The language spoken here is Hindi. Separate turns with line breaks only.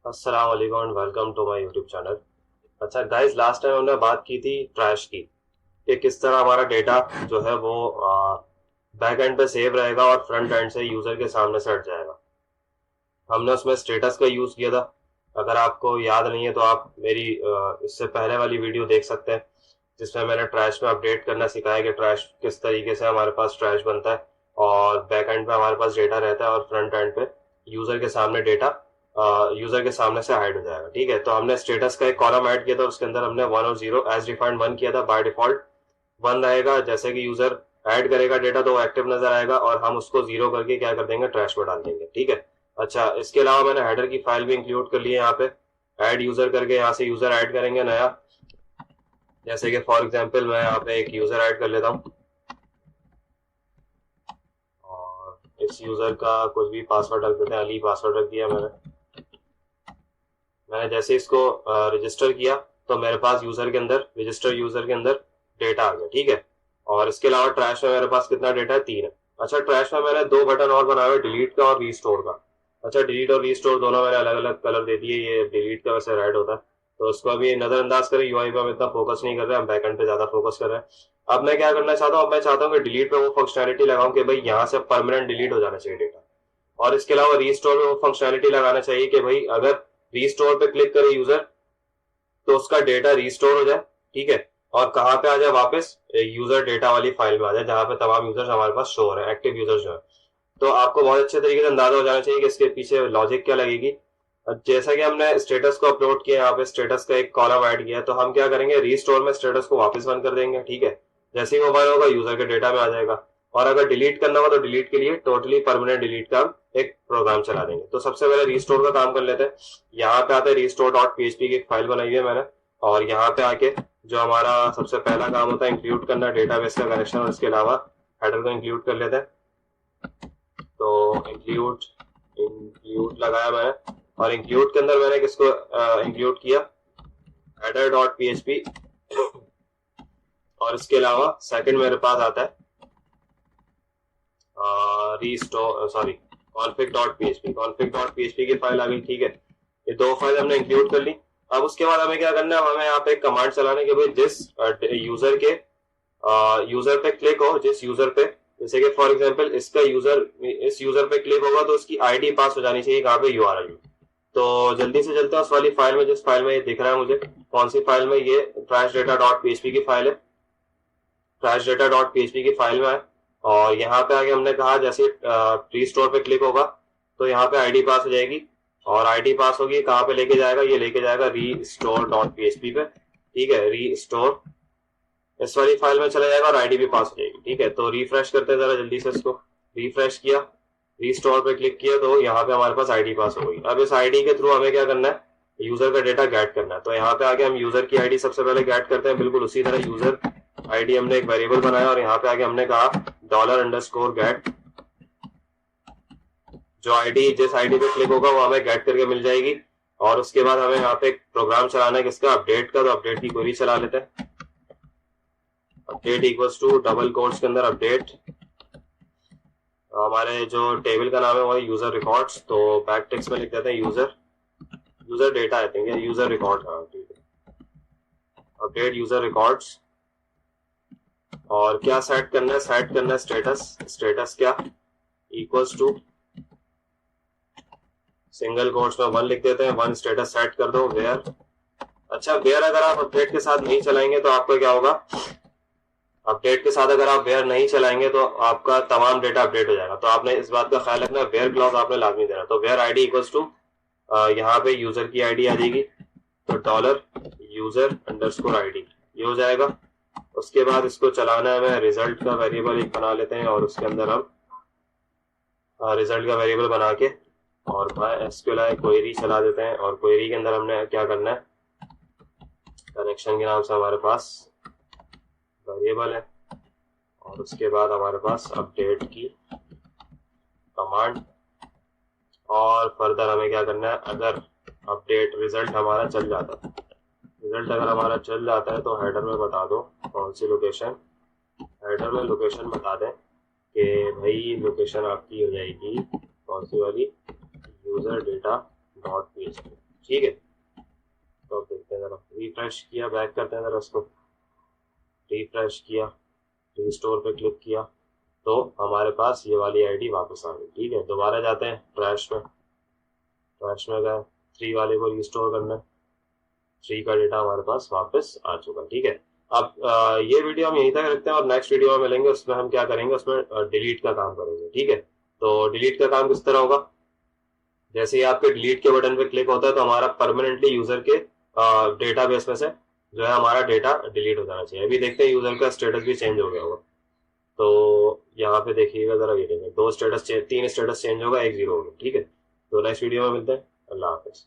अस्सलाम वालेकुम and welcome to my YouTube channel. अच्छा गाइस, लास्ट टाइम हमने बात की थी ट्रैश की कि किस तरह हमारा डेटा जो है वो बैक एंड पे सेव रहेगा और फ्रंट एंड से यूजर के सामने से हट जाएगा। हमने उसमें स्टेटस का यूज किया था। अगर आपको याद नहीं है तो आप मेरी इससे पहले वाली वीडियो देख सकते हैं, जिसमें मैंने ट्रैश में अपडेट करना सिखाया कि ट्रैश किस तरीके से हमारे पास ट्रैश बनता है और बैक एंड पे हमारे पास डेटा रहता है और फ्रंट एंड पे यूजर के सामने डेटा यूजर के सामने से हाइड हो जाएगा। ठीक है, तो हमने स्टेटस का एक कॉलम ऐड किया था, उसके अंदर हमने वन और जीरो एज डिफाइंड वन किया था। बाय डिफॉल्ट वन रहेगा, जैसे कि यूजर ऐड करेगा डेटा तो वो एक्टिव नजर आएगा और हम उसको जीरो करके क्या कर देंगे, ट्रैश में डाल देंगे। ठीक है। अच्छा, इसके अलावा मैंने हेडर की फाइल भी इंक्लूड कर ली है यहाँ पे। ऐड यूजर करके यहाँ से यूजर ऐड करेंगे नया। जैसे कि फॉर एग्जांपल मैं यहाँ पे एक यूजर ऐड कर लेता हूँ और इस यूजर का कुछ भी पासवर्ड रख देते हैं। अली पासवर्ड रख दिया मैंने जैसे इसको रजिस्टर किया तो मेरे पास यूजर के अंदर, रजिस्टर यूजर के अंदर डेटा आ गया। ठीक है। और इसके अलावा ट्रैश में मेरे पास कितना डेटा है, तीन है। अच्छा, ट्रैश में मैंने दो बटन और बनाए हुए, डिलीट का और रीस्टोर का। अच्छा, डिलीट और रीस्टोर दोनों मैंने अलग अलग कलर दे दिए। ये डिलीट का वैसे रेड होता है, तो उसको अभी नजरअंदाज करें। यूआई पे हम इतना फोकस नहीं कर रहे, हम बैकएंड पे ज्यादा फोकस कर रहे हैं। अब मैं क्या करना चाहता हूँ, अब मैं चाहता हूँ कि डिलीट पे वो फंक्शनैलिटी लगाऊं कि भाई यहाँ से परमानेंट डिलीट हो जाना चाहिए डेटा। और इसके अलावा रीस्टोर में वो फंक्शनैलिटी लगाना चाहिए कि भाई अगर रीस्टोर पे क्लिक करे यूजर तो उसका डेटा रीस्टोर हो जाए। ठीक है। और कहाँ पे आ जाए, वापस यूजर डेटा वाली फाइल में आ जाए जहां पे तमाम यूजर्स हमारे पास शो हो रहे हैं, एक्टिव यूजर्स जो है। तो आपको बहुत अच्छे तरीके से अंदाजा हो जाना चाहिए कि इसके पीछे लॉजिक क्या लगेगी। जैसा कि हमने स्टेटस को अपलोड किया, यहाँ पे स्टेटस का एक कॉलम ऐड किया है, तो हम क्या करेंगे, रीस्टोर में स्टेटस को वापस वन कर देंगे। ठीक है। जैसे ही मोबाइल होगा यूजर के डेटा में आ जाएगा। और अगर डिलीट करना हो तो डिलीट के लिए टोटली परमानेंट डिलीट का एक प्रोग्राम चला देंगे। तो सबसे पहले रीस्टोर का काम कर लेते हैं। यहाँ पे आते हैं, रीस्टोर डॉट पीएचपी की एक फाइल बनाई हुई है मैंने। और यहाँ पे आके जो हमारा सबसे पहला काम होता है, इंक्लूड करना डेटाबेस का कनेक्शन, और इसके अलावा हेडर को इंक्लूड कर लेते हैं। तो इंक्लूड इंक्लूड लगाया मैंने, और इंक्लूड के अंदर मैंने किसको इंक्लूड किया, हेडर डॉट पीएचपी। और इसके अलावा सेकंड मेरे पास आता है restore sorry config dot PHP. Config dot PHP की फाइल आ गई। ठीक है, ये दो फाइल हमने इंक्लूड कर ली। अब उसके बाद हमें क्या करना है, हमें यहाँ पे एक कमांड चलाने के, भाई जिस यूजर के यूजर पे क्लिक हो, जिस यूजर पे, जैसे कि फॉर एग्जांपल इसका यूजर, इस यूजर पे क्लिक होगा तो उसकी आईडी पास हो जानी चाहिए कहाँ पे, यूआरएल में। तो जल्दी से चलते हैं उस वाली फाइल में जिस फाइल में ये दिख रहा है मुझे। कौन सी फाइल में, ये ट्रैश डेटा डॉट पीएचपी की फाइल है। ट्रैश डेटा डॉट पीएचपी की फाइल में है। और यहाँ पे आगे हमने कहा जैसे रीस्टोर पे क्लिक होगा तो यहाँ पे आईडी पास हो जाएगी। और आईडी पास होगी कहाँ पे लेके जाएगा, ये लेके जाएगा रीस्टोर डॉट पीएचपी पे। ठीक है, रीस्टोर इस वाली फाइल में चला जाएगा और आईडी भी पास हो जाएगी। ठीक है, तो रिफ्रेश करते हैं जरा जल्दी से इसको। रिफ्रेश किया, रीस्टोर पे क्लिक किया तो यहाँ पे हमारे पास आईडी पास हो गई। अब इस आईडी के थ्रू हमें क्या करना है, यूजर का डेटा गेट करना है। तो यहाँ पे आके हम यूजर की आईडी सबसे पहले गेट करते हैं। बिल्कुल उसी तरह यूजर आईडी हमने एक वेरिएबल बनाया और यहाँ पे आके हमने कहा $_गेट। जो आईडी, जिस आईडी पे क्लिक होगा वो हमें गेट करके मिल जाएगी। और उसके बाद हमें यहाँ पे एक प्रोग्राम चलाना है किसका, अपडेट का। तो अपडेट की क्वेरी चला लेते हैं। Update equals to double quotes के अंदर अपडेट, हमारे जो टेबल का नाम है वो यूजर रिकॉर्ड्स। तो बैक टेक्स्ट में लिख देते हैं user, user data I think, user record. हाँ ठीक है, अपडेट यूजर रिकॉर्ड्स। और क्या सेट करना है, सेट करना है स्टेटस। स्टेटस क्या, इक्वल्स टू सिंगल कोट्स में वन लिख देते हैं, वन स्टेटस सेट कर दो वेयर। अच्छा, वेयर अगर आप अपडेट के साथ नहीं चलाएंगे तो आपका क्या होगा, अपडेट के साथ अगर आप वेयर नहीं चलाएंगे तो आपका तमाम डेटा अपडेट हो जाएगा। तो आपने इस बात का ख्याल रखना, वेयर क्लॉज आपने लाजमी देना। तो वेयर आईडी इक्वल्स टू यहाँ पे यूजर की आईडी आ जाएगी, तो $user_id ये हो जाएगा। उसके बाद इसको चलाना है हमें, रिजल्ट का वेरिएबल एक बना लेते हैं और उसके अंदर हम रिजल्ट का वेरिएबल बना के और MySQL क्वेरी चला देते हैं। और क्वेरी के अंदर हमने क्या करना है, कनेक्शन के नाम से हमारे पास वेरिएबल है और उसके बाद हमारे पास अपडेट की कमांड। और फर्दर हमें क्या करना है, अगर अपडेट रिजल्ट हमारा चल जाता है, रिजल्ट अगर हमारा चल जाता है तो हेडर में बता दो कौन सी लोकेशन, हेडर में लोकेशन बता दें कि भाई लोकेशन आपकी हो जाएगी कौन सी वाली, यूजर डेटा डॉट पीएचपी। ठीक है। तो अब देखते हैं जरा, रिफ्रेश किया, बैक करते हैं जरा उसको, रिफ्रेश किया, रिस्टोर पे क्लिक किया, तो हमारे पास ये वाली आईडी वापस आ गई। ठीक है, दोबारा जाते हैं ट्रैश में, ट्रैश में गए, 3 वाले को रिस्टोर करना है, 3 का डेटा हमारे पास वापस आ चुका। ठीक है। अब ये वीडियो हम यहीं तक रखते हैं और नेक्स्ट वीडियो में मिलेंगे, उसमें हम क्या करेंगे, उसमें डिलीट का काम करेंगे। ठीक है। तो डिलीट का काम किस तरह होगा, जैसे ही आपके डिलीट के बटन पे क्लिक होता है तो हमारा परमानेंटली यूजर के डेटाबेस में से जो है हमारा डेटा डिलीट हो जाना चाहिए। अभी देखते हैं यूजर का स्टेटस भी चेंज हो गया होगा, तो यहाँ पे देखिएगा जरा, ये देखिए 2 स्टेटस, 3 स्टेटस चेंज होगा, 1 0 होगा। ठीक है। तो नेक्स्ट वीडियो में मिलते हैं। अल्लाह हाफिज।